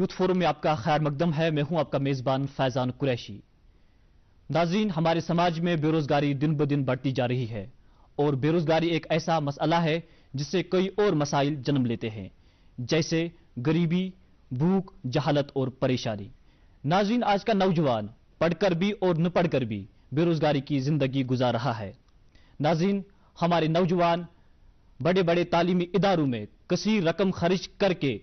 Youth forum میں آپ کا خیر مقدم ہے. میں ہوں آپ کا میزبان فیضان قریشی. ناظرین، ہمارے سماج میں بے روزگاری دن بدن بڑھتی جا رہی ہے اور بے روزگاری ایک ایسا مسئلہ ہے جس سے کئی اور مسائل جنم لیتے ہیں، جیسے غریبی، بھوک، جہالت اور پریشانی. ناظرین، آج کا نوجوان پڑھ کر بھی اور نہ پڑھ کر بھی بے روزگاری کی زندگی گزار رہا ہے. ناظرین، ہمارے نوجوان بڑے بڑے تعلیمی اداروں میں کثیر رقم خرچ کر کے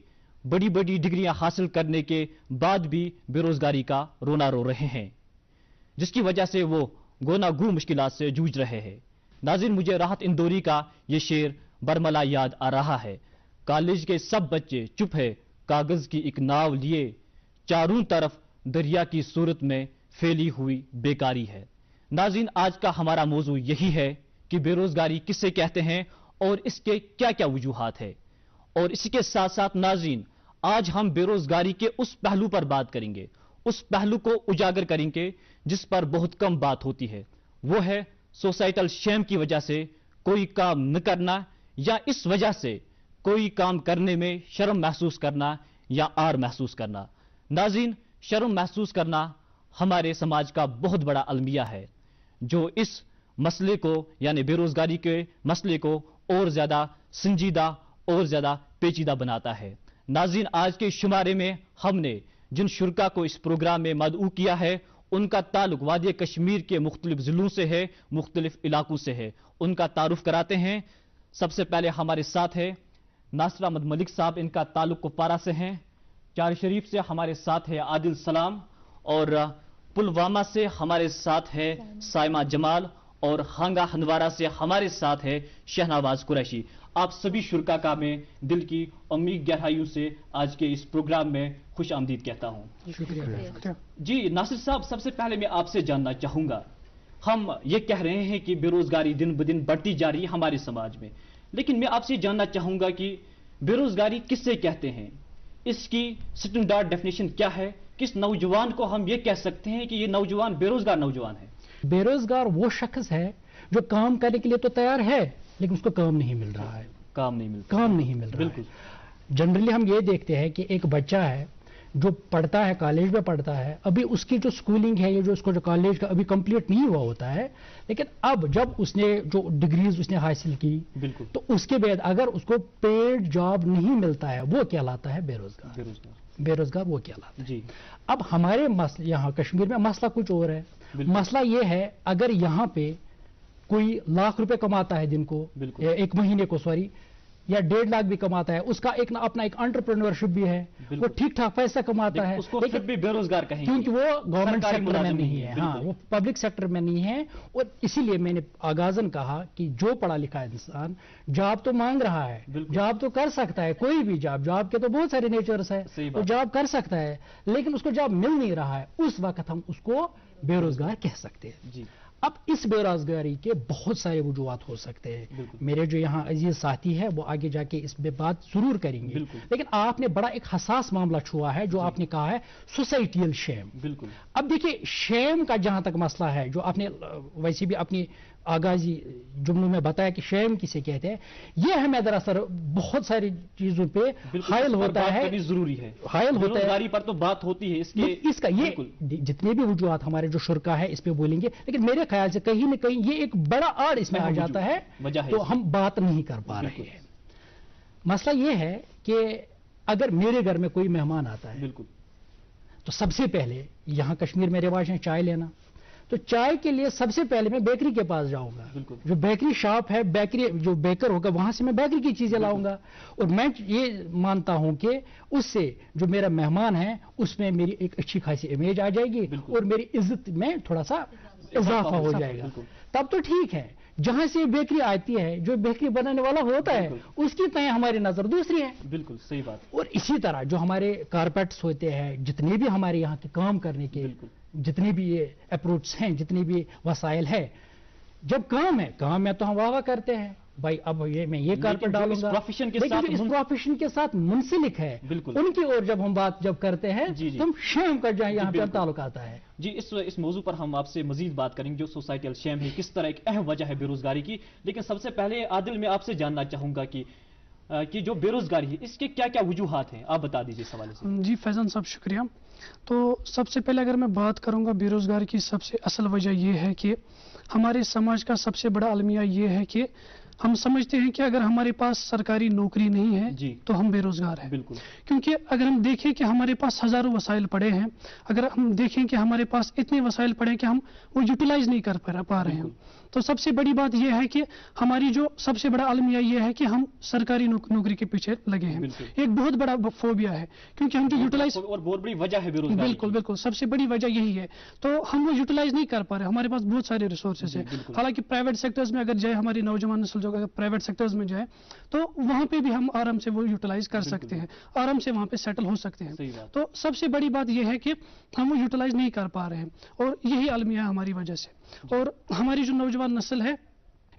بڑی بڑی ڈگریاں حاصل کرنے کے بعد بھی بے روزگاری کا رونا رو رہے ہیں، جس کی وجہ سے وہ گونا گو مشکلات سے جوجھ رہے ہیں. ناظرین، مجھے راحت اندوری کا یہ شعر برملا یاد آ رہا ہے. کالج کے سب بچے چپ ہے، کاغذ کی ایک ناؤ لیے، چاروں طرف دریا کی صورت میں پھیلی ہوئی بیکاری ہے. ناظرین، آج کا ہمارا موضوع یہی ہے کہ بے روزگاری کسے کہتے ہیں اور اس کے کیا کیا وجوہات ہیں. اور اسی کے ساتھ ساتھ ناظرین، آج ہم بے روزگاری کے اس پہلو پر بات کریں گے، اس پہلو کو اجاگر کریں گے جس پر بہت کم بات ہوتی ہے. وہ ہے سوسائٹل شیم کی وجہ سے کوئی کام نہ کرنا، یا اس وجہ سے کوئی کام کرنے میں شرم محسوس کرنا یا آر محسوس کرنا. ناظرین، شرم محسوس کرنا ہمارے سماج کا بہت بڑا المیہ ہے جو اس مسئلے کو یعنی بے روزگاری کے مسئلے کو اور زیادہ سنجیدہ اور زیادہ پیچیدہ بناتا ہے. ناظرین، آج کے شمارے میں ہم نے جن شرکا کو اس پروگرام میں مدعو کیا ہے ان کا تعلق وادی کشمیر کے مختلف ضلعوں سے ہے، مختلف علاقوں سے ہے. ان کا تعارف کراتے ہیں. سب سے پہلے ہمارے ساتھ ہے ناصر احمد ملک صاحب، ان کا تعلق کپوارہ سے ہیں. چار شریف سے ہمارے ساتھ ہے عادل سلام، اور پلوامہ سے ہمارے ساتھ ہے سائمہ جمال، اور ہانگا ہندوارہ سے ہمارے ساتھ ہے شہنواز قریشی. آپ سبھی شرکا کا میں دل کی امید گہرائیوں سے آج کے اس پروگرام میں خوش آمدید کہتا ہوں. شکریہ. جی ناصر صاحب، سب سے پہلے میں آپ سے جاننا چاہوں گا، ہم یہ کہہ رہے ہیں کہ بے روزگاری دن بدن بڑھتی جا رہی ہے ہمارے سماج میں، لیکن میں آپ سے جاننا چاہوں گا کہ بے روزگاری کس سے کہتے ہیں، اس کی سٹینڈرڈ ڈیفینیشن کیا ہے، کس نوجوان کو ہم یہ کہہ سکتے ہیں کہ یہ نوجوان بے روزگار نوجوان ہے؟ بے روزگار وہ شخص ہے جو کام کرنے کے لیے تو تیار ہے لیکن اس کو کام نہیں مل رہا ہے. کام نہیں مل رہا. بالکل. جنرلی ہم یہ دیکھتے ہیں کہ ایک بچہ ہے جو پڑھتا ہے، کالج میں پڑھتا ہے، ابھی اس کی جو سکولنگ ہے، یہ جو اس کو جو کالج کا ابھی کمپلیٹ نہیں ہوا ہوتا ہے، لیکن اب جب اس نے جو ڈگریز اس نے حاصل کی تو اس کے بعد اگر اس کو پیڈ جاب نہیں ملتا ہے وہ کہلاتا ہے بے روزگار. بے روزگار وہ کہلاتا ہے. جی. اب ہمارے یہاں کشمیر میں مسئلہ کچھ اور ہے. مسئلہ یہ ہے اگر یہاں پہ کوئی ₹1,00,000 کماتا ہے دن کو، ایک مہینے کو سوری، یا 1.5 بھی کماتا ہے، اس کا ایک اپنا ایک انٹرپرینورشپ بھی ہے، وہ ٹھیک ٹھاک پیسہ کماتا ہے، لیکن بھی بے روزگار کہیں کیونکہ وہ گورنمنٹ سیکٹر میں نہیں ہے. ہاں، وہ پبلک سیکٹر میں نہیں ہے. اور اسی لیے میں نے آغازن کہا کہ جو پڑھا لکھا انسان جاب تو مانگ رہا ہے، جاب تو کر سکتا ہے، کوئی بھی جاب کے تو بہت سارے نیچرز ہے، وہ جاب کر سکتا ہے، لیکن اس کو جاب مل نہیں رہا ہے، اس وقت ہم اس کو بے روزگار کہہ سکتے ہیں. اب اس بے روزگاری کے بہت سارے وجوہات ہو سکتے ہیں. میرے جو یہاں عزیز ساتھی ہے وہ آگے جا کے اس پہ بات ضرور کریں گے، لیکن آپ نے بڑا ایک حساس معاملہ چھوا ہے جو آپ نے کہا ہے سوسائٹیل شیم. اب دیکھیے، شیم کا جہاں تک مسئلہ ہے، جو آپ نے ویسے بھی اپنی آغازی جملوں میں بتایا کہ شیم کسے کہتے ہیں، یہ ہمیں دراصل بہت ساری چیزوں پہ حائل ہوتا ہے. ضروری ہے، حائل ہوتا ہے پر تو بات ہوتی ہے اس کا. یہ جتنے بھی وجوہات ہمارے جو شرکا ہے اس پہ بولیں گے، لیکن میرے خیال سے کہیں نہ کہیں یہ ایک بڑا آڑ اس میں آ جاتا ہے تو ہم بات نہیں کر پا رہے ہیں. مسئلہ یہ ہے کہ اگر میرے گھر میں کوئی مہمان آتا ہے تو سب سے پہلے یہاں کشمیر میں رواج ہے چائے لینا، تو چائے کے لیے سب سے پہلے میں بیکری کے پاس جاؤں گا. جو بیکری شاپ ہے، بیکری جو بیکر ہوگا وہاں سے میں بیکری کی چیزیں لاؤں گا، اور میں یہ مانتا ہوں کہ اس سے جو میرا مہمان ہے اس میں میری ایک اچھی خاصی امیج آ جائے گی اور میری عزت میں تھوڑا سا اضافہ ہو جائے گا. تب تو ٹھیک ہے. جہاں سے بیکری آتی ہے، جو بیکری بنانے والا ہوتا ہے اس کی تہیں ہماری نظر دوسری ہے. بالکل صحیح بات. اور اسی طرح جو ہمارے کارپیٹس ہوتے ہیں، جتنے بھی ہمارے یہاں کے کام کرنے کے جتنے بھی یہ اپروچس ہیں، جتنے بھی وسائل ہے، جب کام میں تو ہم واہ کرتے ہیں بھائی اب میں یہ کارپیٹ ڈالوں گا، لیکن اس پروفیشن کے ساتھ منسلک ہے ان کی اور جب ہم بات کرتے ہیں تو ہم شیم کا جہاں یہاں پہ تعلق آتا ہے. جی، اس موضوع پر ہم آپ سے مزید بات کریں گے جو سوسائٹل شیم ہے، کس طرح ایک اہم وجہ ہے بے روزگاری کی. لیکن سب سے پہلے عادل، میں آپ سے جاننا چاہوں گا کہ کہ جو بے روزگاری ہے اس کے کیا کیا وجوہات ہیں، آپ بتا دیجیے اس حوالے سے۔ جی فیضان صاحب شکریہ۔ تو سب سے پہلے اگر میں بات کروں گا بے روزگاری کی، سب سے اصل وجہ یہ ہے کہ ہمارے سماج کا سب سے بڑا المیہ یہ ہے کہ ہم سمجھتے ہیں کہ اگر ہمارے پاس سرکاری نوکری نہیں ہے جی تو ہم بے روزگار ہیں۔ بالکل، کیونکہ اگر ہم دیکھیں کہ ہمارے پاس ہزاروں وسائل پڑے ہیں، اگر ہم دیکھیں کہ ہمارے پاس اتنے وسائل پڑے ہیں کہ ہم وہ یوٹیلائز نہیں کر پا رہے ہیں، تو سب سے بڑی بات یہ ہے کہ ہماری جو سب سے بڑا المیہ یہ ہے کہ ہم سرکاری نوکری کے پیچھے لگے ہیں۔ ایک بہت بڑا فوبیا ہے، کیونکہ ہم جو یوٹیلائز، اور بہت بڑی وجہ ہے بے روزگاری۔ بالکل بالکل، سب سے بڑی وجہ یہی ہے، تو ہم وہ یوٹیلائز نہیں کر پا رہے۔ ہمارے پاس بہت سارے ریسورسز ہیں، حالانکہ پرائیویٹ سیکٹرز میں اگر جائے، ہماری نوجوان نسل جو پرائیویٹ سیکٹرز میں جائے تو وہاں پہ بھی ہم آرام سے وہ یوٹیلائز کر سکتے ہیں، آرام سے وہاں پہ سیٹل ہو سکتے ہیں۔ تو سب سے بڑی بات یہ ہے کہ ہم وہ یوٹیلائز نہیں کر پا رہے ہیں، اور یہی المیہ ہے ہماری وجہ سے۔ اور ہماری جو نوجوان نسل ہے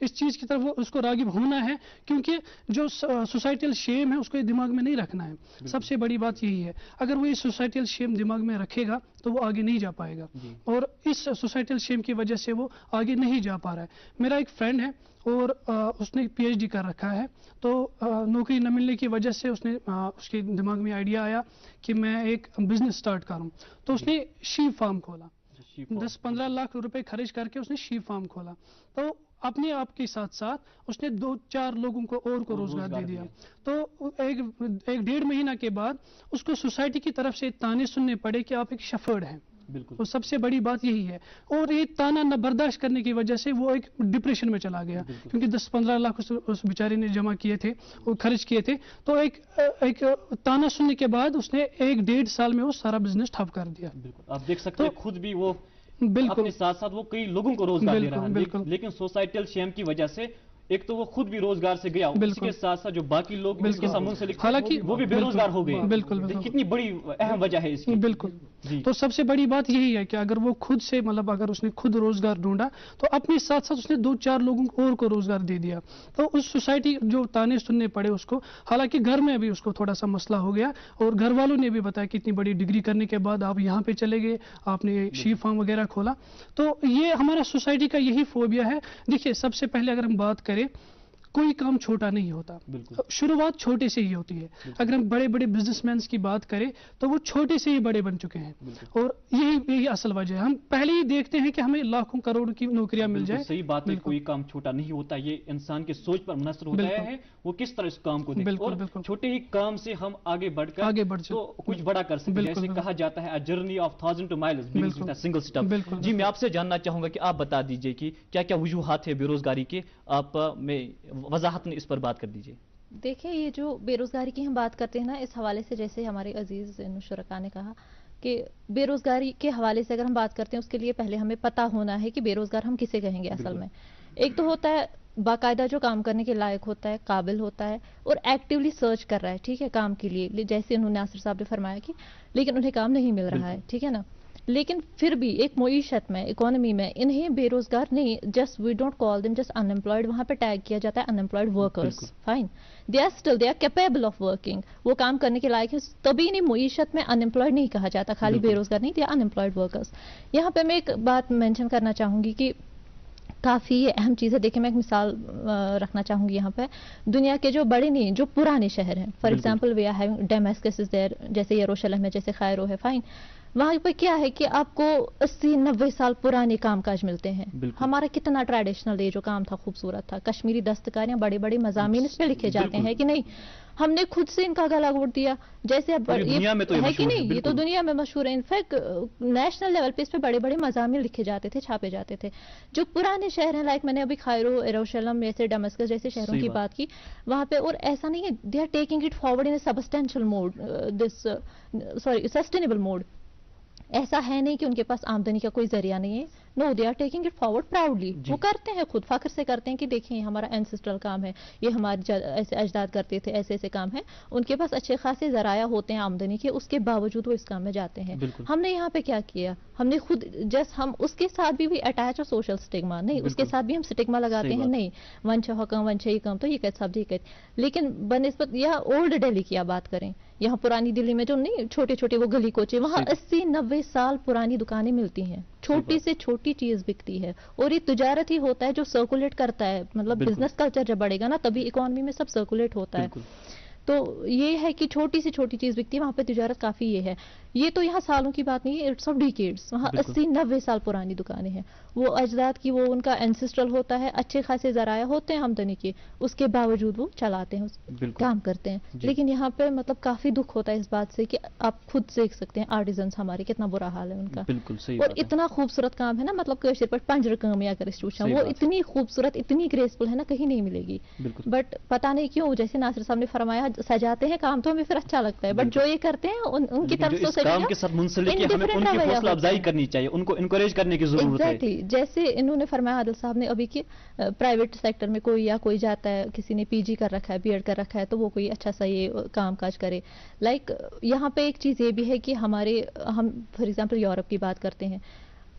اس چیز کی طرف اس کو راغب ہونا ہے، کیونکہ جو سوسائٹل شیم ہے اس کو دماغ میں نہیں رکھنا ہے۔ سب سے بڑی بات یہی ہے، اگر وہ یہ سوسائٹل شیم دماغ میں رکھے گا تو وہ آگے نہیں جا پائے گا، اور اس سوسائٹل شیم کی وجہ سے وہ آگے نہیں جا پا رہا ہے۔ میرا ایک فرینڈ ہے اور اس نے پی ایچ ڈی کر رکھا ہے، تو نوکری نہ ملنے کی وجہ سے اس کے دماغ میں آئیڈیا آیا کہ میں ایک بزنس سٹارٹ کروں، تو اس نے شیپ فارم کھولا، 10-15 لاکھ روپے خرچ کر کے اس نے شیپ فارم کھولا، تو اپنے آپ کے ساتھ ساتھ اس نے 2-4 لوگوں کو اور کو روزگار دے دیا۔ تو ایک 1.5 مہینہ کے بعد اس کو سوسائٹی کی طرف سے تانے سننے پڑے کہ آپ ایک شفرڈ ہیں۔ تو سب سے بڑی بات یہی ہے، اور یہ تانا نہ برداشت کرنے کی وجہ سے وہ ایک ڈپریشن میں چلا گیا، کیونکہ 10-15 لاکھ اس بیچارے نے جمع کیے تھے اور خرچ کیے تھے، تو ایک تانا سننے کے بعد اس نے 1-1.5 سال میں وہ سارا بزنس ٹھپ کر دیا۔ آپ دیکھ سکتے ہیں خود بھی وہ بالکل اپنے ساتھ ساتھ وہ کئی لوگوں کو روزگار دے رہا ہے، لیکن سوسائٹل شیم کی وجہ سے ایک تو وہ خود بھی روزگار سے گیا، اس کے ساتھ ساتھ جو باقی لوگ اس کے ساتھ منسلک حالانکہ وہ بھی بے روزگار ہو گئے۔ بالکل، کتنی بڑی اہم وجہ ہے اس کی۔ بالکل، تو سب سے بڑی بات یہی ہے کہ اگر وہ خود سے اگر اس نے خود روزگار ڈھونڈا تو اپنے ساتھ ساتھ اس نے 2-4 لوگوں اور کو روزگار دے دیا، تو اس سوسائٹی جو تانے سننے پڑے اس کو، حالانکہ گھر میں بھی اس کو تھوڑا سا مسئلہ ہو گیا، اور گھر والوں نے بھی بتایا کہ اتنی بڑی ڈگری کرنے کے بعد آپ یہاں پہ چلے گئے، آپ نے شیپ فارم وغیرہ کھولا، تو یہ ہمارا سوسائٹی کا یہی فوبیا ہے۔ دیکھیے سب سے پہلے اگر ہم بات کریں، کوئی کام چھوٹا نہیں ہوتا، شروعات چھوٹے سے ہی ہوتی ہے۔ اگر ہم بڑے بڑے بزنس مینس کی بات کریں تو وہ چھوٹے سے ہی بڑے بن چکے ہیں، اور یہی اصل وجہ ہے۔ ہم پہلے ہی دیکھتے ہیں کہ ہمیں لاکھوں کروڑ کی نوکریاں مل جائیں۔ صحیح بات ہے، کوئی کام چھوٹا نہیں ہوتا، یہ انسان کے سوچ پر منحصر ہوتا ہے وہ کس طرح اس کام کو دیکھتا ہے، اور چھوٹے ہی کام سے ہم آگے بڑھ کر تو کچھ بڑا کر سکتے ہیں۔ جیسے کہا جاتا ہے journey of 1000 miles begins with a single step۔ جی میں آپ سے جاننا چاہوں گا کہ آپ بتا دیجئے کہ کیا کیا وجوہات ہے بے روزگاری کے، آپ میں وضاحت اس پر بات کر دیجئے۔ دیکھیں یہ جو بے روزگاری کی ہم بات کرتے ہیں نا، اس حوالے سے جیسے ہمارے عزیز شرکا نے کہا کہ بے روزگاری کے حوالے سے اگر ہم بات کرتے ہیں، اس کے لیے پہلے ہمیں پتہ ہونا ہے کہ بے روزگار ہم کسے کہیں گے اصل میں۔ ایک تو ہوتا ہے باقاعدہ جو کام کرنے کے لائق ہوتا ہے، قابل ہوتا ہے، اور ایکٹیولی سرچ کر رہا ہے، ٹھیک ہے، کام کے لیے، جیسے انہوں نے ناصر صاحب نے فرمایا کہ لیکن انہیں کام نہیں مل رہا ہے، ٹھیک ہے نا، لیکن پھر بھی ایک معیشت میں، اکانومی میں انہیں بے روزگار نہیں، just we don't call them just unemployed, وہاں پہ ٹیگ کیا جاتا ہے unemployed workers, fine, they are capable of working, وہ کام کرنے کے لائق ہیں، تبھی انہیں معیشت میں ان امپلائڈ نہیں کہا جاتا، خالی بے روزگار نہیں، they are unemployed workers. یہاں پہ میں ایک بات مینشن کرنا چاہوں گی کہ کافی اہم چیز ہے، دیکھیں میں ایک مثال رکھنا چاہوں گی یہاں پہ، دنیا کے جو بڑے نہیں، جو پرانے شہر ہیں، for example we are having Damascus is there, جیسے یروشلم ہے، جیسے کائرو ہے، فائن، وہاں پہ کیا ہے کہ آپ کو 80-90 سال پرانے کام کاج ملتے ہیں۔ ہمارا کتنا ٹریڈیشنل یہ جو کام تھا، خوبصورت تھا، کشمیری دستکاریاں، بڑے بڑے مضامین اس پہ لکھے جاتے ہیں کہ نہیں، ہم نے خود سے ان کا گلا گھونٹ دیا، جیسے اب ہے کہ نہیں، یہ تو دنیا میں مشہور ہے، انفیکٹ نیشنل لیول پہ اس پہ بڑے بڑے مضامین لکھے جاتے تھے، چھاپے جاتے تھے۔ جو پرانے شہر ہیں، لائک میں نے ابھی کائرو، یروشلم جیسے ڈیماسکس جیسے شہروں کی بات کی، وہاں پہ، اور ایسا نہیں ہے، they are taking it forward in a substantial mode, sustainable mode, ایسا ہے نہیں کہ ان کے پاس آمدنی کا کوئی ذریعہ نہیں ہے، no, they are taking it forward proudly, وہ کرتے ہیں، خود فخر سے کرتے ہیں کہ دیکھیں ہمارا اینسسٹرل کام ہے، یہ ہمارے ایسے اجداد کرتے تھے، ایسے ایسے کام ہیں، ان کے پاس اچھے خاصے ذرائع ہوتے ہیں آمدنی کے، اس کے باوجود وہ اس کام میں جاتے ہیں۔ ہم نے یہاں پہ کیا کیا، ہم نے خود ہم اس کے ساتھ بھی اٹیچ اور سوشل سٹگما، نہیں، اس کے ساتھ بھی ہم سٹگما لگاتے ہیں، نہیں ونچ حکم ونچ کم، تو یہ کہتے سب یہ کہتے، لیکن بنسبت یا اولڈ دہلی کی آپ بات کریں، यहाँ पुरानी दिल्ली में जो नहीं छोटे छोटे वो गली कोचे, वहाँ 80-90 साल पुरानी दुकानें मिलती हैं, छोटी से छोटी चीज बिकती है। और ये तिजारत ही होता है जो सर्कुलेट करता है, मतलब बिजनेस कल्चर जब बढ़ेगा ना तभी इकोनॉमी में सब सर्कुलेट होता है। तो ये है कि छोटी से छोटी चीज बिकती है, वहां पे तिजारत काफी ये है। ये तो यहाँ सालों की बात नहीं है, इट्स ऑफ डिकेड्स। वहाँ 80-90 साल पुरानी दुकानें हैं, वो अजदाद की, वो उनका एंसेस्ट्रल होता है, अच्छे खासे जराया होते हैं आमदनी के, उसके बावजूद वो चलाते हैं, काम करते हैं। लेकिन यहाँ पे मतलब काफी दुख होता है इस बात से कि आप खुद देख सकते हैं आर्टिजन्स हमारे कितना बुरा हाल है उनका। बिल्कुल सही और इतना खूबसूरत काम है ना, मतलब कशिर पर पंजर काम या कर वो इतनी खूबसूरत, इतनी ग्रेसफुल है ना, कहीं नहीं मिलेगी। बट पता नहीं क्यों, जैसे नासिर साहब ने फरमाया, सजाते हैं काम तो हमें फिर अच्छा लगता है, बट जो ये करते हैं उनकी तरफ से काम के साथ मुंसलिक है, हमें उनकी हौसला अफजाई करनी चाहिए, उनको इनकरेज करने की जरूरत है। जैसे इन्होंने फरमाया आदिल साहब ने अभी कि प्राइवेट सेक्टर में कोई जाता है, किसी ने पीजी कर रखा है, बीएड कर रखा है, तो वो कोई अच्छा सा ये काम काज करे। लाइक यहाँ पे एक चीज ये भी है कि हम फॉर एग्जांपल यूरोप की बात करते हैं,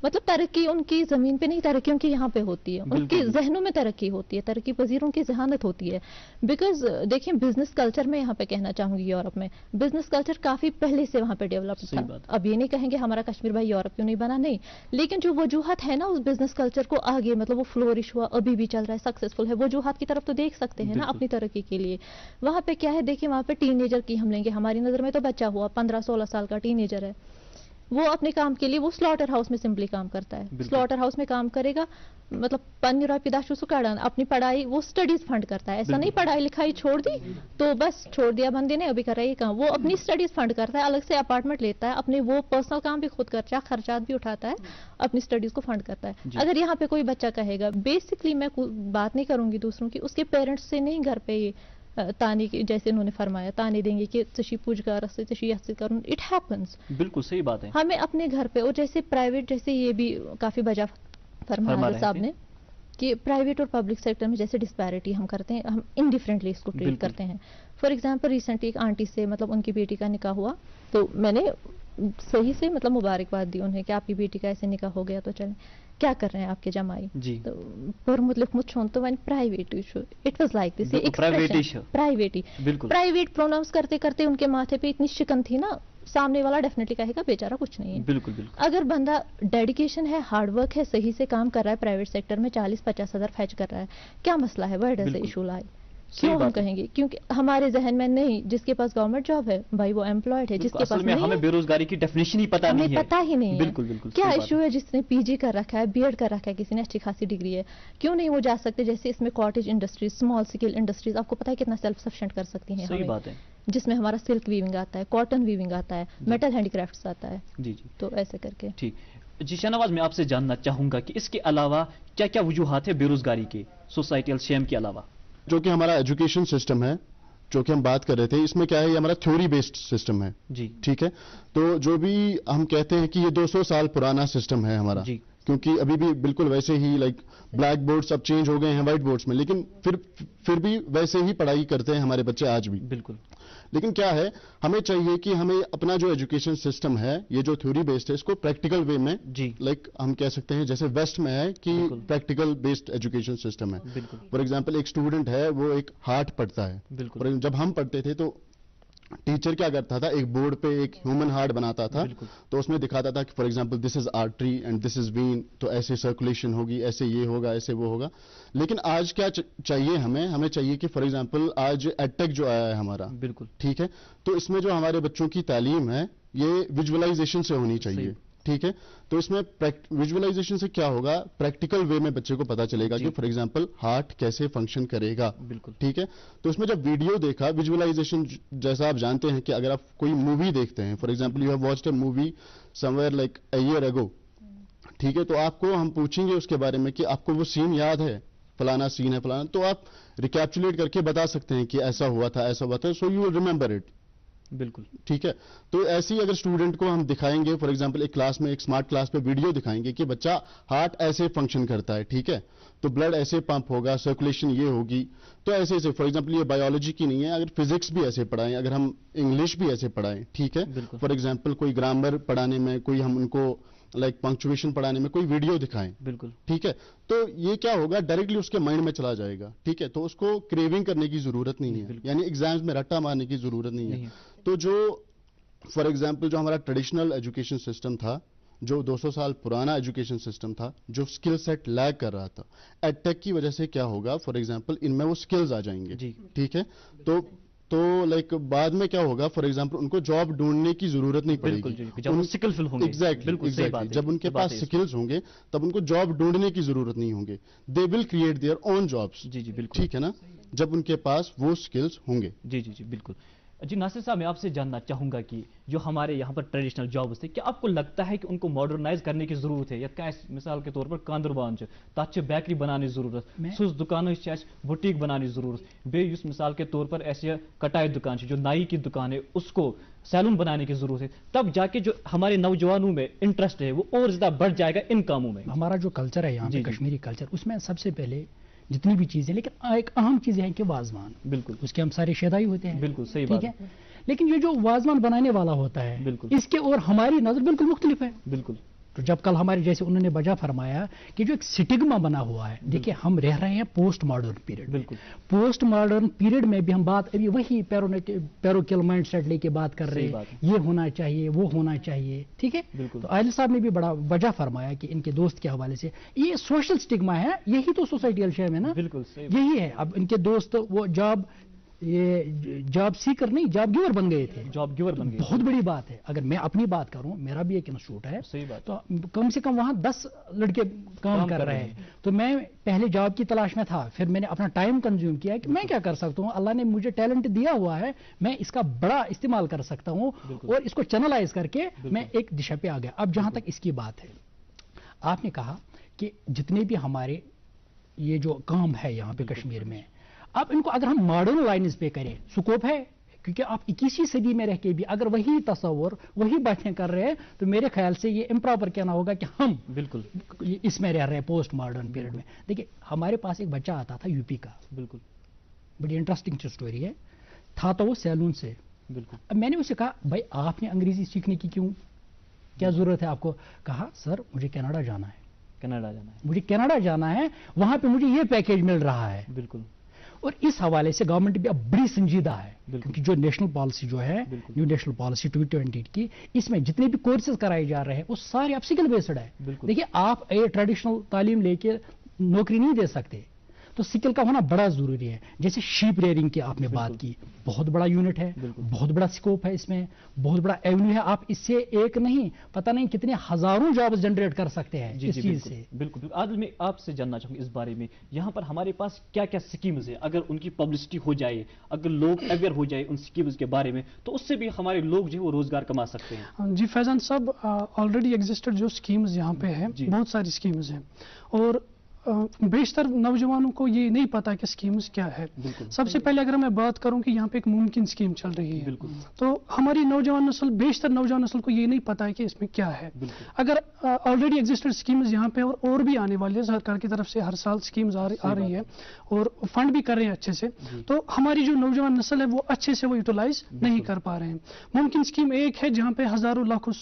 मतलब तरक्की उनकी जमीन पे नहीं, तरक्की उनकी यहाँ पे होती है, उनके जहनों में तरक्की होती है, तरक्की पजीर उनकी जहानत होती है। बिकॉज देखिए बिजनेस कल्चर में यहाँ पे कहना चाहूंगी, यूरोप में बिजनेस कल्चर काफी पहले से वहाँ पे डेवलप था। अब ये नहीं कहेंगे हमारा कश्मीर भाई यूरोप क्यों नहीं बना, नहीं, लेकिन जो वजूहत है ना उस बिजनेस कल्चर को आगे, मतलब वो फ्लोरिश हुआ, अभी भी चल रहा है, सक्सेसफुल है, वजूहत की तरफ तो देख सकते हैं ना अपनी तरक्की के लिए। वहाँ पे क्या है, देखिए वहाँ पे टीनेजर की हम लेंगे, हमारी नजर में तो बच्चा हुआ 15-16 साल का टीनेजर है, वो अपने काम के लिए वो स्लॉटर हाउस में सिंपली काम करता है, स्लॉटर हाउस में काम करेगा, मतलब 15 पिदाशु सुकाड़न, अपनी पढ़ाई वो स्टडीज फंड करता है। ऐसा नहीं पढ़ाई लिखाई छोड़ दी तो बस छोड़ दिया बंदे ने, अभी कर रहा है ये काम, वो अपनी स्टडीज फंड करता है, अलग से अपार्टमेंट लेता है, अपने वो पर्सनल काम भी खुद करता है, खर्चात भी उठाता है, अपनी स्टडीज को फंड करता है। अगर यहाँ पे कोई बच्चा कहेगा, बेसिकली मैं बात नहीं करूंगी दूसरों की, उसके पेरेंट्स से नहीं घर पे ये ताने की, जैसे उन्होंने फरमाया, ताने देंगे कि तशी पूजगार से तशी यस्सी करूं, इट हैपेंस। बिल्कुल सही बात है। हमें अपने घर पे, और जैसे प्राइवेट, जैसे ये भी काफी वजह फरमाया साहब ने कि प्राइवेट और पब्लिक सेक्टर में जैसे डिस्पैरिटी हम करते हैं, हम इनडिफरेंटली इसको ट्रीट करते हैं। फॉर एग्जांपल रिसेंटली एक आंटी से, मतलब उनकी बेटी का निकाह हुआ, तो मैंने सही से मतलब मुबारकबाद दी उन्हें कि आपकी बेटी का ऐसे निकाह हो गया, तो चलें क्या कर रहे हैं आपके जमाई जी, तो पर मतलब मुझ तो one private issue, it was like this, private pronounce करते करते उनके माथे पे इतनी शिकन थी ना, सामने वाला डेफिनेटली कहेगा बेचारा कुछ नहीं है। बिल्कुल। अगर बंदा डेडिकेशन है, हार्डवर्क है, सही से काम कर रहा है, प्राइवेट सेक्टर में 40-50 हज़ार फैच कर रहा है, क्या मसला है, वेयर डज द इशू लाई? क्यों हम कहेंगे? क्योंकि हमारे जहन में नहीं, जिसके पास गवर्नमेंट जॉब है भाई वो एम्प्लॉयड है, जिसके पास नहीं, हमें बेरोजगारी की डेफिनेशन ही पता नहीं है, पता ही नहीं है। बिल्कुल क्या इशू है? जिसने पीजी कर रखा है, बीएड कर रखा है, किसी ने अच्छी खासी डिग्री है, क्यों नहीं वो जा सकते? जैसे इसमें cottage industries, small scale industries, आपको पता है कितना सेल्फ सफिशिएंट कर सकती हैं, सही बात है, जिसमें हमारा सिल्क वीविंग आता है, कॉटन वीविंग आता है, मेटल हैंडीक्राफ्ट्स आता है। जी, तो ऐसे करके। ठीक जी, शाहनवाज मैं आपसे जानना चाहूंगा कि इसके अलावा क्या क्या वजूहात है बेरोजगारी के, सोसाइटल शेम के अलावा? जो कि हमारा एजुकेशन सिस्टम है, जो कि हम बात कर रहे थे, इसमें क्या है, ये हमारा थ्योरी बेस्ड सिस्टम है जी, ठीक है। तो जो भी हम कहते हैं कि ये 200 साल पुराना सिस्टम है हमारा जी, क्योंकि अभी भी बिल्कुल वैसे ही लाइक ब्लैक बोर्ड्स अब चेंज हो गए हैं व्हाइट बोर्ड्स में, लेकिन फिर भी वैसे ही पढ़ाई करते हैं हमारे बच्चे आज भी। बिल्कुल। लेकिन क्या है, हमें चाहिए कि हमें अपना जो एजुकेशन सिस्टम है, ये जो थ्योरी बेस्ड है, इसको प्रैक्टिकल वे में जी, लाइक हम कह सकते हैं जैसे वेस्ट में है कि प्रैक्टिकल बेस्ड एजुकेशन सिस्टम है। फॉर एग्जांपल एक स्टूडेंट है, वो एक हार्ट पढ़ता है, बिल्कुल। जब हम पढ़ते थे तो टीचर क्या करता था, एक बोर्ड पे एक ह्यूमन हार्ट बनाता था, तो उसमें दिखाता था कि for example this is artery and this is vein, तो ऐसे सर्कुलेशन होगी, ऐसे ये होगा, ऐसे वो होगा। लेकिन आज क्या चाहिए हमें चाहिए कि फॉर एग्जांपल आज एडटेक जो आया है हमारा, बिल्कुल ठीक है, तो इसमें जो हमारे बच्चों की तालीम है ये विजुअलाइजेशन से होनी चाहिए, ठीक है। तो इसमें विजुअलाइजेशन से क्या होगा, प्रैक्टिकल वे में बच्चे को पता चलेगा कि फॉर एग्जांपल हार्ट कैसे फंक्शन करेगा, बिल्कुल ठीक है। तो इसमें जब वीडियो देखा, विजुअलाइजेशन जैसा आप जानते हैं कि अगर आप कोई मूवी देखते हैं, for example you have watched a movie somewhere like a year ago, ठीक है, तो आपको हम पूछेंगे उसके बारे में कि आपको वो सीन याद है, फलाना सीन है फलाना, तो आप रिकैप्चुलेट करके बता सकते हैं कि ऐसा हुआ था, so you will remember it, बिल्कुल ठीक है। तो ऐसे ही अगर स्टूडेंट को हम दिखाएंगे, फॉर एग्जांपल एक क्लास में, एक स्मार्ट क्लास पे वीडियो दिखाएंगे कि बच्चा हार्ट ऐसे फंक्शन करता है, ठीक है, तो ब्लड ऐसे पंप होगा, सर्कुलेशन ये होगी, तो ऐसे ऐसे फॉर एग्जांपल ये बायोलॉजी की नहीं है, अगर फिजिक्स भी ऐसे पढ़ाएं, अगर हम इंग्लिश भी ऐसे पढ़ाएं, ठीक है, फॉर एग्जांपल कोई ग्रामर पढ़ाने में कोई हम उनको लाइक पंक्चुएशन पढ़ाने में कोई वीडियो दिखाएं, बिल्कुल, ठीक है, तो ये क्या होगा, डायरेक्टली उसके माइंड में चला जाएगा, ठीक है, तो उसको क्रेविंग करने की जरूरत नहीं है, यानी एग्जाम्स में रट्टा मारने की जरूरत नहीं है। तो जो फॉर एग्जाम्पल जो हमारा ट्रेडिशनल एजुकेशन सिस्टम था, जो 200 साल पुराना एजुकेशन सिस्टम था, जो स्किल सेट लैग कर रहा था, एडटेक की वजह से क्या होगा, फॉर एग्जांपल इनमें वो स्किल्स आ जाएंगे, ठीक है, तो लाइक बाद में क्या होगा, फॉर एग्जांपल उनको जॉब ढूंढने की जरूरत नहीं पड़ेगी, जब स्किलफुल होंगे, एग्जैक्टली जब उनके पास स्किल्स होंगे तब उनको जॉब ढूंढने की जरूरत नहीं होंगे, they will create their own jobs. जी बिल्कुल, ठीक है ना, जब उनके पास वो स्किल्स होंगे। जी बिल्कुल। जी नासिर साहब, मैं आपसे जानना चाहूंगा कि जो हमारे यहाँ पर ट्रेडिशनल जॉब्स थे, क्या आपको लगता है कि उनको मॉडर्नाइज करने की जरूरत है, या क्या मिसाल के तौर पर कांदरबान तथ बेकरी बनाने जरूरत, सुस दुकान बुटीक बनाने जरूरत, बे मिसाल के तौर पर ऐसे कटाई दुकान जो नाई की दुकान है उसको सैलून बनाने की जरूरत है, तब जाके जो हमारे नौजवानों में इंटरेस्ट है वो और ज्यादा बढ़ जाएगा इन कामों में। हमारा जो कल्चर है यहाँ पे कश्मीरी कल्चर, उसमें सबसे पहले जितनी भी चीजें, लेकिन एक अहम चीज है कि वाजवान, बिल्कुल उसके हम सारे शेदाई होते हैं, बिल्कुल सही ठीक है, लेकिन ये जो वाजवान बनाने वाला होता है, बिल्कुल इसके और हमारी नजर बिल्कुल मुख्तलिफ है। बिल्कुल, तो जब कल हमारे जैसे उन्होंने वजह फरमाया कि जो एक स्टिग्मा बना हुआ है, देखिए हम रह रहे हैं पोस्ट मॉडर्न पीरियड, बिल्कुल पोस्ट मॉडर्न पीरियड में भी हम बात अभी वही पैरोकिल माइंड सेट लेके बात कर रहे हैं, ये होना चाहिए वो होना चाहिए, ठीक है। तो आदिल साहब ने भी बड़ा वजह फरमाया कि इनके दोस्त के हवाले से ये सोशल स्टिग्मा है, यही तो सोसाइटियल शेम है ना, बिल्कुल यही है। अब इनके दोस्त वो जॉब सीकर नहीं जॉब गिवर बन गए थे, जॉब गिवर बन गए, बहुत बड़ी बात है। अगर मैं अपनी बात करूं, मेरा भी एक इंस्टीट्यूट है, सही बात, तो कम से कम वहां 10 लड़के काम कर रहे हैं, तो मैं पहले जॉब की तलाश में था, फिर मैंने अपना टाइम कंज्यूम किया कि मैं क्या कर सकता हूं, अल्लाह ने मुझे टैलेंट दिया हुआ है, मैं इसका बड़ा इस्तेमाल कर सकता हूं और इसको चैनलाइज करके मैं एक दिशा पे आ गया। अब जहां तक इसकी बात है, आपने कहा कि जितने भी हमारे ये जो काम है यहाँ पे कश्मीर में, अब इनको अगर हम मॉडर्न लाइन्स पे करें, स्कोप है, क्योंकि आप 21वीं सदी में रह के भी अगर वही तस्वर वही बातें कर रहे हैं, तो मेरे ख्याल से ये इम्प्रॉपर कहना होगा कि हम बिल्कुल इसमें रह रहे हैं पोस्ट मॉडर्न पीरियड में। देखिए हमारे पास एक बच्चा आता था यूपी का, बिल्कुल बड़ी इंटरेस्टिंग स्टोरी है, था तो वो सैलून से, बिल्कुल। अब मैंने उसे कहा भाई आपने अंग्रेजी सीखने की क्या जरूरत है आपको, कहा सर मुझे कनाडा जाना है, मुझे कनाडा जाना है, वहां पे मुझे ये पैकेज मिल रहा है, बिल्कुल। और इस हवाले से गवर्नमेंट भी अब बड़ी संजीदा है, क्योंकि जो नेशनल पॉलिसी जो है, न्यू नेशनल पॉलिसी 2020 की, इसमें जितने भी कोर्सेज कराए जा रहे हैं वो सारे अब स्किल बेस्ड है। देखिए आप ये ट्रेडिशनल तालीम लेके नौकरी नहीं दे सकते, तो स्किल का होना बड़ा जरूरी है। जैसे शीप रेयरिंग की आपने बात की, बहुत बड़ा यूनिट है, बहुत बड़ा स्कोप है इसमें, बहुत बड़ा एवेन्यू है, आप इससे एक नहीं पता नहीं कितने हजारों जॉब्स जनरेट कर सकते हैं इस चीज से। बिल्कुल। आदिल, मैं आपसे जानना चाहूंगा इस बारे में, यहाँ पर हमारे पास क्या क्या स्कीम्स है, अगर उनकी पब्लिसिटी हो जाए, अगर लोग अवेयर हो जाए उन स्कीम्स के बारे में, तो उससे भी हमारे लोग जो है वो रोजगार कमा सकते हैं। जी फैजान साहब, ऑलरेडी एग्जिस्टेड जो स्कीम्स यहाँ पे है, बहुत सारी स्कीम्स हैं, और बेशतर नौजवानों को ये नहीं पता कि स्कीम्स क्या है। सबसे पहले अगर मैं बात करूं कि यहाँ पे एक मुमकिन स्कीम चल रही है, तो हमारी नौजवान नस्ल, बेशतर नौजवान नस्ल को ये नहीं पता है कि इसमें क्या है। अगर ऑलरेडी एग्जिस्टेड स्कीम्स यहाँ पे और भी आने वाली है, सरकार की तरफ से हर साल स्कीम्स आ रही है और फंड भी कर रहे हैं अच्छे से, तो हमारी जो नौजवान नस्ल है वो अच्छे से वो यूटिलाइज नहीं कर पा रहे हैं। मुमकिन स्कीम एक है जहाँ पे हजारों लाखों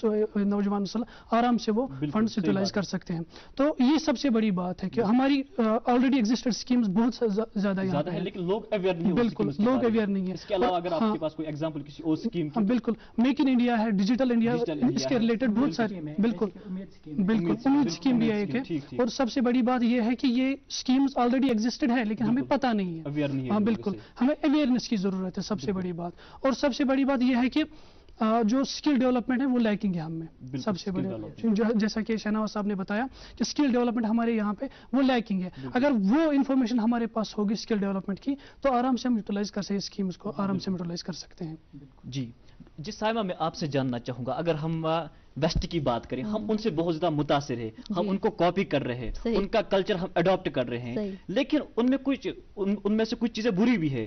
नौजवान नस्ल आराम से वो फंड यूटिलाइज कर सकते हैं, तो ये सबसे बड़ी बात है कि हमारी ऑलरेडी एग्जिस्टेड स्कीम्स बहुत ज्यादा यहाँ पे है, लेकिन लोग अवेयर नहीं, बिल्कुल लोग अवेयर नहीं है। इसके अलावा अगर आपके पास कोई एग्जांपल किसी और स्कीम की, बिल्कुल मेक इन इंडिया है, डिजिटल इंडिया, इसके रिलेटेड बहुत सारी, बिल्कुल उम्मीद स्कीम भी एक है। और सबसे बड़ी बात यह है कि ये स्कीम्स ऑलरेडी एग्जिस्टेड है, लेकिन हमें पता नहीं है, अवेयर नहीं है। हाँ बिल्कुल, हमें अवेयरनेस की जरूरत है, सबसे बड़ी बात। और सबसे बड़ी बात यह है कि जो स्किल डेवलपमेंट है वो लैकिंग है हमें, सबसे बड़ी, जैसा कि शहनाज साहब ने बताया कि स्किल डेवलपमेंट हमारे यहाँ पे वो लैकिंग है। अगर वो इन्फॉर्मेशन हमारे पास होगी स्किल डेवलपमेंट की, तो आराम से हम यूटिलाइज कर सकते स्कीम्स को, आराम से यूटिलाइज कर सकते हैं। जी साहिबा, मैं आपसे जानना चाहूंगा, अगर हम वेस्ट की बात करें, हम उनसे बहुत ज्यादा मुतासिर है, हम उनको कॉपी कर रहे हैं, उनका कल्चर हम अडॉप्ट कर रहे हैं, लेकिन उनमें से कुछ चीजें बुरी भी है,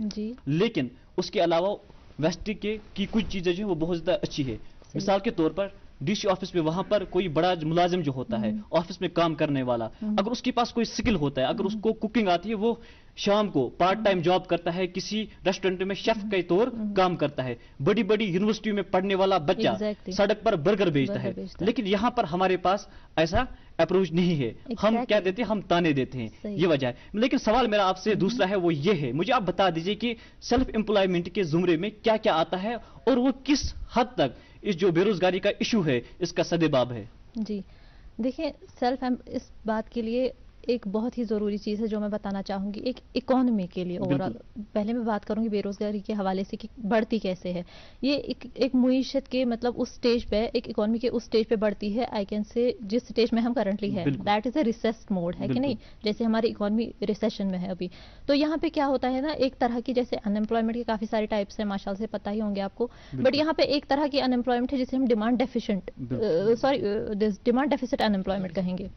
लेकिन उसके अलावा वेस्ट की कुछ चीजें जो है वो बहुत ज्यादा अच्छी है। मिसाल के तौर पर DC ऑफिस में वहां पर कोई बड़ा मुलाजिम जो होता है, ऑफिस में काम करने वाला, अगर उसके पास कोई स्किल होता है, अगर उसको कुकिंग आती है, वो शाम को पार्ट टाइम जॉब करता है, किसी रेस्टोरेंट में शेफ के तौर काम करता है। बड़ी बड़ी यूनिवर्सिटी में पढ़ने वाला बच्चा सड़क पर बर्गर बेचता है। लेकिन यहाँ पर हमारे पास ऐसा अप्रोच नहीं है। हम क्या देते हैं, हम ताने देते हैं, ये वजह है। लेकिन सवाल मेरा आपसे दूसरा है, वो ये है, मुझे आप बता दीजिए कि सेल्फ एम्प्लॉयमेंट के जुमरे में क्या क्या आता है और वो किस हद तक इस जो बेरोजगारी का इशू है इसका सदेबाब है। जी देखिए, इस बात के लिए एक बहुत ही ज़रूरी चीज़ है जो मैं बताना चाहूँगी, एक इकोनॉमी के लिए ओवरऑल। पहले मैं बात करूँगी बेरोज़गारी के हवाले से कि बढ़ती कैसे है। ये एक मुईशत के मतलब उस स्टेज पे, एक इकोनॉमी के उस स्टेज पे बढ़ती है, आई कैन से जिस स्टेज में हम करंटली है, that is a recess mode, है कि नहीं? जैसे हमारी इकोनॉमी रिसेशन में है अभी, तो यहाँ पे क्या होता है ना, एक तरह की, जैसे अनएम्प्लॉयमेंट के काफ़ी सारे टाइप्स हैं, माशाल्लाह से पता ही होंगे आपको, बट यहाँ पे एक तरह की अनएम्प्लॉयमेंट है जिसे हम डिमांड डेफिसिट अनएम्प्लॉयमेंट कहेंगे।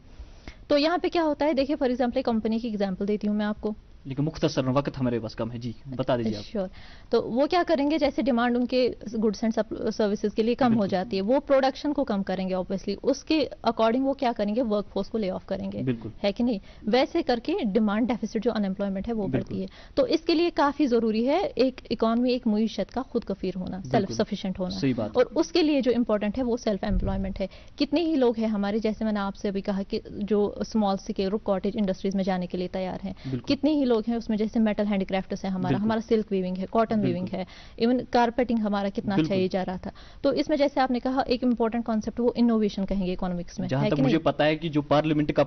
तो यहाँ पे क्या होता है, देखिए फॉर एग्जांपल एक कंपनी की एग्जांपल देती हूँ मैं आपको, लेकिन मुख्तसर वक्त हमारे पास कम है। जी बता दीजिए आप। श्योर। तो वो क्या करेंगे, जैसे डिमांड उनके गुड्स एंड सर्विसेज के लिए कम हो जाती है, वो प्रोडक्शन को कम करेंगे ऑब्वियसली, उसके अकॉर्डिंग वो क्या करेंगे, वर्क फोर्स को ले ऑफ करेंगे, है कि नहीं? वैसे करके डिमांड डेफिसिट जो अनएम्प्लॉयमेंट है वो बढ़ती है। तो इसके लिए काफी जरूरी है एक इकोनॉमी, एक मुईशत का खुद कफीर होना, सेल्फ सफिशिएंट होना, और उसके लिए जो इंपॉर्टेंट है वो सेल्फ एम्प्लॉयमेंट है। कितने ही लोग हैं हमारे, जैसे मैंने आपसे अभी कहा कि जो स्मॉल स्केल कॉटेज इंडस्ट्रीज में जाने के लिए तैयार हैं, कितने ही लोग हैं उसमें, जैसे मेटल हैंडीक्राफ्ट्स है हमारा सिल्क वीविंग है, कॉटन वीविंग है, इवन कारपेटिंग हमारा कितना अच्छा ये जा रहा था। तो इसमें जैसे आपने कहा एक इंपॉर्टेंट कॉन्सेप्ट वो इनोवेशन कहेंगे इकोनॉमिक्स में। जहां तक मुझे पता है कि जो पार्लियामेंट का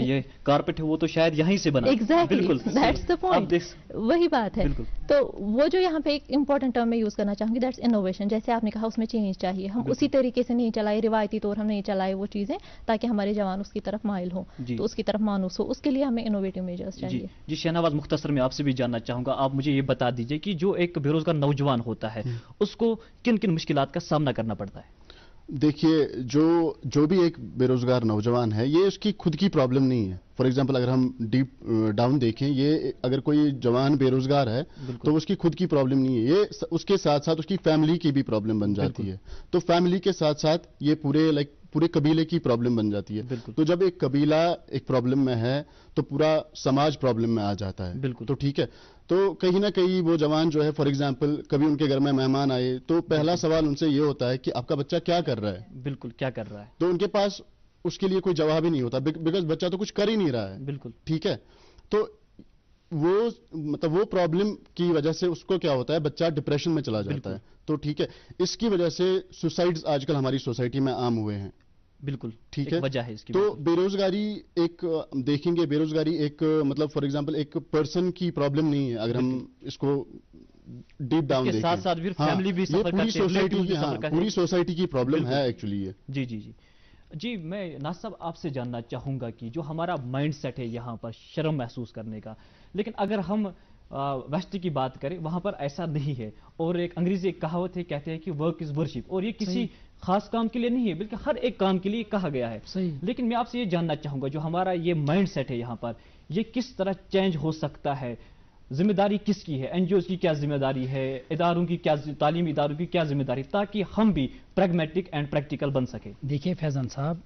ये कारपेट है वो तो शायद यहीं से बना। एग्जैक्टली, दैट्स द पॉइंट, वही बात है। तो वो जो यहाँ पे एक इंपॉर्टेंट टर्म में यूज करना चाहूंगी, दैट्स इनोवेशन। जैसे आपने कहा उसमें चेंज चाहिए, हम उसी तरीके से नहीं चलाए, रिवायती तौर हम नहीं चलाए वो चीजें, ताकि हमारे जवान उसकी तरफ माइल हो, तो उसकी तरफ मानूस हो, उसके लिए हमें इनोवेटिव मेजर्स चाहिए। जी शहनावाज, मुख्तसर में आपसे भी जानना चाहूंगा, आप मुझे ये बता दीजिए कि जो एक बेरोजगार नौजवान होता है उसको किन किन मुश्किलात का सामना करना पड़ता है? देखिए, जो भी एक बेरोजगार नौजवान है, ये उसकी खुद की प्रॉब्लम नहीं है। फॉर एग्जांपल अगर हम डीप डाउन देखें, ये अगर कोई जवान बेरोजगार है तो उसकी खुद की प्रॉब्लम नहीं है, ये उसके साथ साथ उसकी फैमिली की भी प्रॉब्लम बन जाती है। तो फैमिली के साथ साथ ये पूरे कबीले की प्रॉब्लम बन जाती है। तो जब एक कबीला एक प्रॉब्लम में है तो पूरा समाज प्रॉब्लम में आ जाता है। तो ठीक है, तो कहीं ना कहीं वो जवान जो है, फॉर एग्जांपल कभी उनके घर में मेहमान आए तो पहला सवाल उनसे ये होता है कि आपका बच्चा क्या कर रहा है। बिल्कुल, क्या कर रहा है? तो उनके पास उसके लिए कोई जवाब ही नहीं होता, बिकॉज बच्चा तो कुछ कर ही नहीं रहा है। बिल्कुल ठीक है, तो वो प्रॉब्लम की वजह से उसको क्या होता है, बच्चा डिप्रेशन में चला जाता है। तो ठीक है, इसकी वजह से सुसाइड्स आजकल हमारी सोसाइटी में आम हुए हैं। बिल्कुल ठीक है, वजह है इसकी। तो बेरोजगारी देखेंगे, बेरोजगारी एक मतलब फॉर एग्जांपल एक पर्सन की प्रॉब्लम नहीं है। अगर हम इसको डीप डाउन देखें, साथ साथ भी फैमिली भी सफर करती है, पूरी सोसाइटी की प्रॉब्लम है एक्चुअली ये। जी मैं नासिर साहब आपसे जानना चाहूंगा कि जो हमारा माइंड सेट है यहाँ पर शर्म महसूस करने का, लेकिन अगर हम वेस्ट की बात करें वहां पर ऐसा नहीं है। और एक अंग्रेजी एक कहावत है, कहते हैं कि वर्क इज वर्शिप, और ये किसी खास काम के लिए नहीं है बल्कि हर एक काम के लिए कहा गया है। लेकिन मैं आपसे ये जानना चाहूंगा, जो हमारा ये माइंड सेट है यहाँ पर, ये किस तरह चेंज हो सकता है? जिम्मेदारी किसकी है? एनजीओ की क्या जिम्मेदारी है? इदारों की क्या, तालीमी इदारों की क्या जिम्मेदारी, ताकि हम भी प्रैग्मेटिक एंड प्रैक्टिकल बन सके? देखिए फैजान साहब,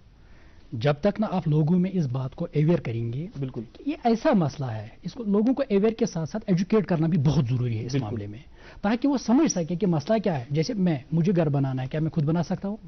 जब तक ना आप लोगों में इस बात को अवेयर करेंगे, बिल्कुल ये ऐसा मसला है, इसको लोगों को अवेयर के साथ साथ एजुकेट करना भी बहुत जरूरी है इस मामले में, ताकि वो समझ सके कि मसला क्या है। जैसे मुझे घर बनाना है, क्या मैं खुद बना सकता हूँ?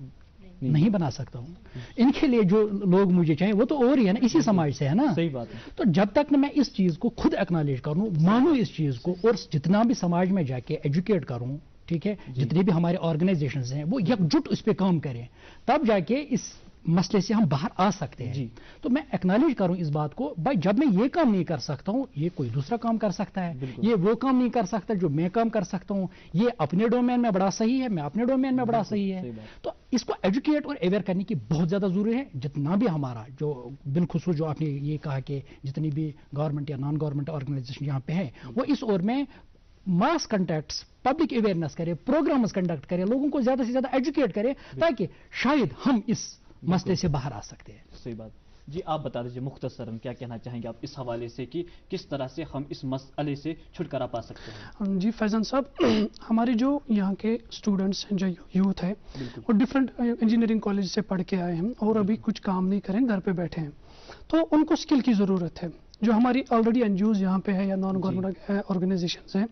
नहीं बना सकता हूँ। इनके लिए जो लोग मुझे चाहिए वो तो और ही है ना, इसी समाज से है ना। सही बात है। तो जब तक ना मैं इस चीज को खुद एक्नॉलेज करूँ, मानूं इस चीज को, और जितना भी समाज में जाके एजुकेट करूँ, ठीक है, जितनी भी हमारे ऑर्गेनाइजेशंस हैं वो एकजुट उस पर काम करें, तब जाके इस मसले से हम बाहर आ सकते हैं। तो मैं एक्नॉलेज करूं इस बात को, भाई जब मैं ये काम नहीं कर सकता हूं, ये कोई दूसरा काम कर सकता है, ये वो काम नहीं कर सकता जो मैं काम कर सकता हूं, ये अपने डोमेन में बड़ा सही है, मैं अपने डोमेन में बड़ा सही है। तो इसको एजुकेट और अवेयर करने की बहुत ज्यादा जरूरी है। जितना भी हमारा जो बिलखुसूस जो आपने ये कहा कि जितनी भी गवर्नमेंट या नॉन गवर्नमेंट ऑर्गेनाइजेशन यहाँ पे है, वो इस ओर में मास कंटैक्ट्स, पब्लिक अवेयरनेस करे, प्रोग्राम्स कंडक्ट करे, लोगों को ज्यादा से ज्यादा एजुकेट करे, ताकि शायद हम इस मसले से बाहर आ सकते हैं। सही बात। جی آپ بتا دیجیے مختصراً کیا کہنا چاہیں گے آپ اس حوالے سے کہ کس طرح سے ہم اس مسئلے سے چھٹکارا پا سکتے ہیں؟ جی فیضان صاحب، ہمارے جو یہاں کے اسٹوڈنٹس ہیں، جو یوتھ ہے، وہ ڈفرینٹ انجینئرنگ کالج سے پڑھ کے آئے ہیں اور ابھی کچھ کام نہیں کریں، گھر پہ بیٹھے ہیں، تو ان کو اسکل کی ضرورت ہے. جو ہماری آلریڈی این جی اوز یہاں پہ ہے یا نان گورنمنٹ آرگنائزیشنز ہیں،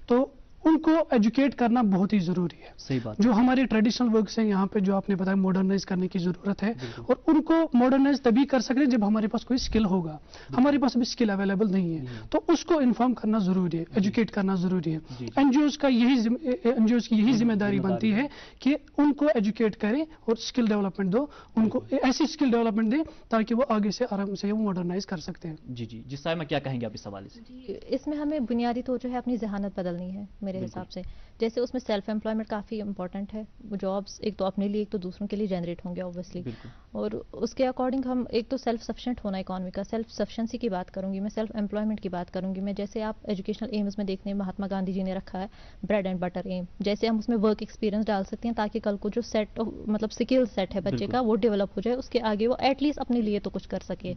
تو ان کو ایجوکیٹ کرنا بہت ہی ضروری ہے. صحیح بات. جو ہمارے ٹریڈیشنل ورکس ہیں یہاں پہ، جو آپ نے بتایا ماڈرنائز کرنے کی ضرورت ہے، اور ان کو ماڈرنائز تبھی کر سکتے ہیں جب ہمارے پاس کوئی اسکل ہوگا. ہمارے پاس ابھی اسکل اویلیبل نہیں ہے، تو اس کو انفارم کرنا ضروری ہے، ایجوکیٹ کرنا ضروری ہے. این جی اوز کی یہی ذمہ داری بنتی ہے کہ ان کو ایجوکیٹ کریں اور اسکل ڈیولپمنٹ دو، ان کو ایسی اسکل ڈیولپمنٹ دیں تاکہ وہ آگے سے آرام سے وہ ماڈرنائز کر سکتے ہیں. جی جس سائمہ کیا کہیں گے آپ اس حوالے سے؟ جی اس میں ہمیں بنیادی طور جو ہے اپنی ذہانت بدلنی ہے میرے حساب سے. جیسے اس میں سیلف امپلائمنٹ کافی امپورٹنٹ ہے. جابس ایک تو اپنے لیے ایک تو دوسروں کے لیے جنریٹ ہوں گے اوبویسلی، اور اس کے اکارڈنگ ہم ایک تو سیلف سفیشینٹ ہونا اکانومی کا، سیلف سفیشینسی کی بات کروں گی میں، سیلف امپلائمنٹ کی بات کروں گی میں. جیسے آپ ایجوکیشنل ایمز میں دیکھتے ہیں مہاتما گاندھی جی نے رکھا ہے بریڈ اینڈ بٹر ایم، جیسے ہم اس میں ورک ایکسپیرینس ڈال سکتے ہیں تاکہ کل کو جو سیٹ مطلب سکل سیٹ ہے بچے کا وہ ڈیولپ ہو جائے، اس کے آگے وہ ایٹ لیسٹ اپنے لیے تو کچھ کر سکے.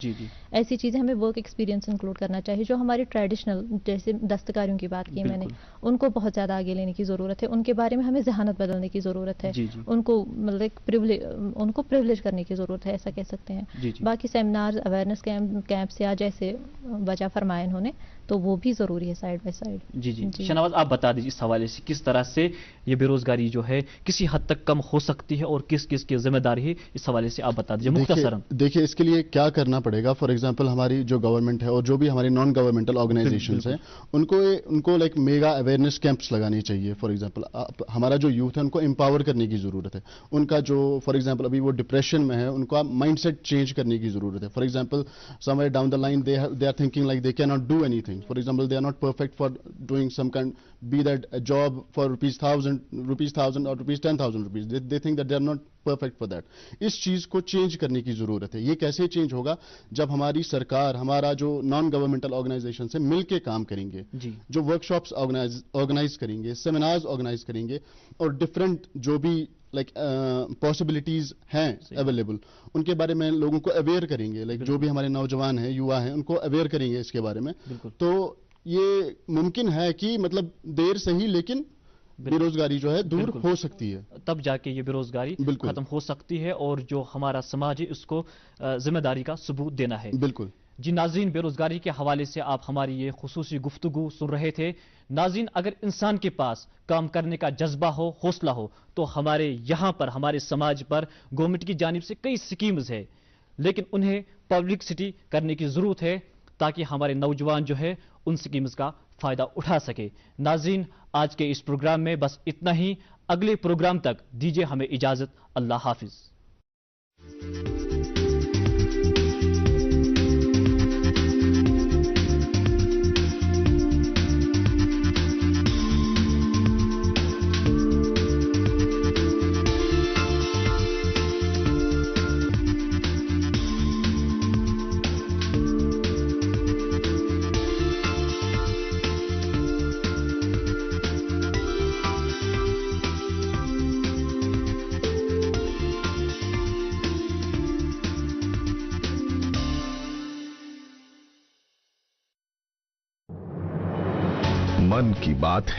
ایسی چیزیں ہمیں ورک ایکسپیرینس انکلوڈ کرنا چاہیے. جو ہماری ٹریڈیشنل جیسے دستکاریوں کی بات کی میں نے، ان کو بہت زیادہ آگے لینے کی ضرورت ہے. ان کے بارے میں ہمیں ذہانت بدلنے کی ضرورت ہے. ان کو مطلب ان کو پریولیج کرنے کی ضرورت ہے، ایسا کہہ سکتے ہیں. باقی سیمینار اویئرنیس کیمپس یا جیسے وجہ فرمایا انہوں نے، تو وہ بھی ضروری ہے سائڈ بائی سائڈ. جی شہنواز آپ بتا دیجیے اس حوالے سے کس طرح سے یہ بے روزگاری جو ہے کسی حد تک کم ہو سکتی ہے اور کس کس کی ذمہ داری ہے، اس حوالے سے آپ بتا دیجیے مختصراً. دیکھیے اس کے لیے کیا کرنا پڑے گا. فار ایگزامپل ہماری جو گورنمنٹ ہے اور جو بھی ہماری نان گورنمنٹل آرگنائزیشنز ہیں، ان کو لائک میگا اویئرنیس کیمپس لگانے چاہیے. فار ایگزامپل ہمارا جو یوتھ ہے ان کو امپاور کرنے کی ضرورت ہے. ان کا جو فار ایگزامپل ابھی وہ ڈپریشن میں ہے، ان کا مائنڈ سیٹ چینج کرنے کی ضرورت ہے. For example somewhere down the line they are thinking like they کی not do anything. For example they are not perfect for doing some kind, be that a job for ₹1,000 or ₹10,000. They think that they are not perfect for that. اس چیز کو change کرنے کی ضرورت ہے. یہ کیسے change ہوگا؟ جب ہماری سرکار، ہمارا جو نان گورنمنٹل آرگنائزیشن سے مل کے کام کریں گے، جو ورک شاپس آرگنائز کریں گے، سیمینارز آرگنائز کریں گے، اور ڈفرینٹ جو بھی لائک پاسبلٹیز ہیں اویلیبل ان کے بارے میں لوگوں کو اویئر کریں گے. لائک جو بھی ہمارے نوجوان ہیں، یوا ہیں، ان کو اویئر کریں گے اس کے بارے میں. تو یہ ممکن ہے کہ مطلب دیر سے ہی لیکن بے روزگاری جو ہے دور ہو سکتی ہے. تب جا کے یہ بے روزگاری ختم ہو سکتی ہے اور جو ہمارا سماج ہے اس کو ذمہ داری کا ثبوت دینا ہے. بالکل. جی ناظرین، بے روزگاری کے حوالے سے آپ ہماری یہ خصوصی گفتگو سن رہے تھے. ناظرین، اگر انسان کے پاس کام کرنے کا جذبہ ہو، حوصلہ ہو، تو ہمارے یہاں پر ہمارے سماج پر گورنمنٹ کی جانب سے کئی سکیمز ہیں، لیکن انہیں پبلکسٹی کرنے کی ضرورت ہے تاکہ ہمارے نوجوان جو ہے ان سکیمز کا فائدہ اٹھا سکے. ناظرین، آج کے اس پروگرام میں بس اتنا ہی. اگلے پروگرام تک دیجیے ہمیں اجازت. اللہ حافظ. من کی بات ہے.